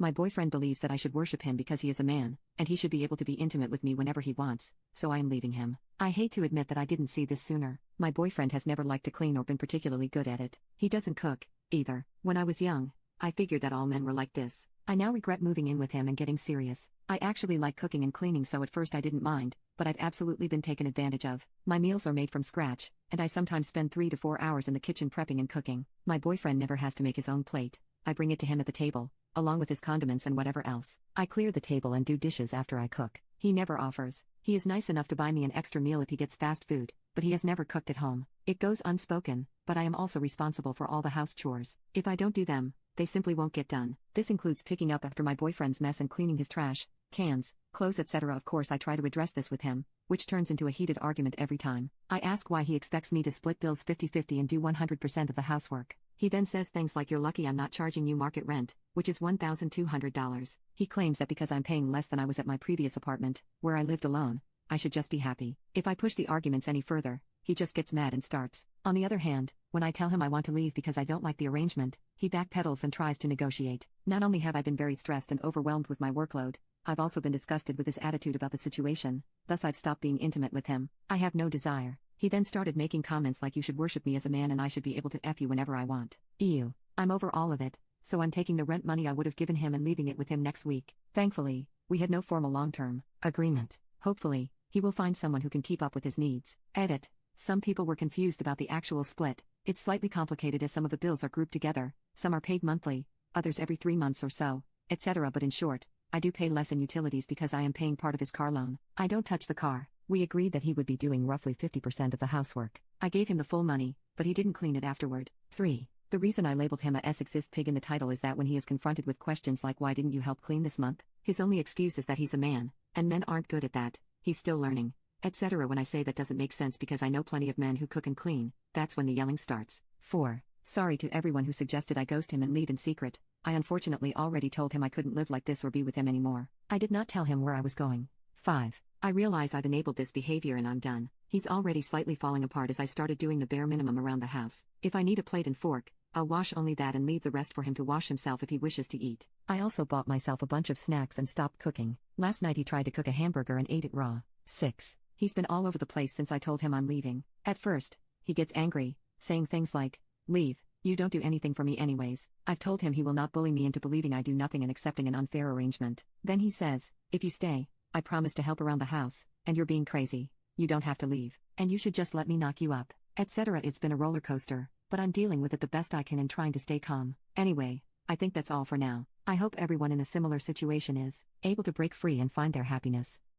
My boyfriend believes that I should worship him because he is a man, and he should be able to be intimate with me whenever he wants, so I am leaving him. I hate to admit that I didn't see this sooner. My boyfriend has never liked to clean or been particularly good at it. He doesn't cook, either. When I was young, I figured that all men were like this. I now regret moving in with him and getting serious. I actually like cooking and cleaning, so at first I didn't mind, but I've absolutely been taken advantage of. My meals are made from scratch, and I sometimes spend 3 to 4 hours in the kitchen prepping and cooking. My boyfriend never has to make his own plate. I bring it to him at the table, along with his condiments and whatever else. I clear the table and do dishes after I cook. He never offers. He is nice enough to buy me an extra meal if he gets fast food, but he has never cooked at home. It goes unspoken, but I am also responsible for all the house chores. If I don't do them, they simply won't get done. This includes picking up after my boyfriend's mess and cleaning his trash, cans, clothes, etc. Of course, I try to address this with him, which turns into a heated argument every time. I ask why he expects me to split bills 50-50 and do 100% of the housework. He then says things like, "You're lucky I'm not charging you market rent, which is $1,200. He claims that because I'm paying less than I was at my previous apartment, where I lived alone, I should just be happy. If I push the arguments any further, he just gets mad and starts. On the other hand, when I tell him I want to leave because I don't like the arrangement, he backpedals and tries to negotiate. Not only have I been very stressed and overwhelmed with my workload, I've also been disgusted with his attitude about the situation, thus I've stopped being intimate with him. I have no desire. He then started making comments like, "You should worship me as a man and I should be able to F you whenever I want." Ew. I'm over all of it, so I'm taking the rent money I would have given him and leaving it with him next week. Thankfully, we had no formal long-term agreement. Hopefully, he will find someone who can keep up with his needs. Edit. Some people were confused about the actual split. It's slightly complicated as some of the bills are grouped together, some are paid monthly, others every 3 months or so, etc. But in short, I do pay less in utilities because I am paying part of his car loan. I don't touch the car. We agreed that he would be doing roughly 50% of the housework. I gave him the full money, but he didn't clean it afterward. 3. The reason I labeled him a sexist pig in the title is that when he is confronted with questions like, "Why didn't you help clean this month?" his only excuse is that he's a man, and men aren't good at that, he's still learning, etc. When I say that doesn't make sense because I know plenty of men who cook and clean, that's when the yelling starts. 4. Sorry to everyone who suggested I ghost him and leave in secret. I unfortunately already told him I couldn't live like this or be with him anymore. I did not tell him where I was going. 5. I realize I've enabled this behavior and I'm done. He's already slightly falling apart as I started doing the bare minimum around the house. If I need a plate and fork, I'll wash only that and leave the rest for him to wash himself if he wishes to eat. I also bought myself a bunch of snacks and stopped cooking. Last night he tried to cook a hamburger and ate it raw. 6. He's been all over the place since I told him I'm leaving. At first, he gets angry, saying things like, "Leave, you don't do anything for me anyways." I've told him he will not bully me into believing I do nothing and accepting an unfair arrangement. Then he says, "If you stay, I promise to help around the house, and you're being crazy. You don't have to leave, and you should just let me knock you up," etc. It's been a roller coaster, but I'm dealing with it the best I can and trying to stay calm. Anyway, I think that's all for now. I hope everyone in a similar situation is able to break free and find their happiness.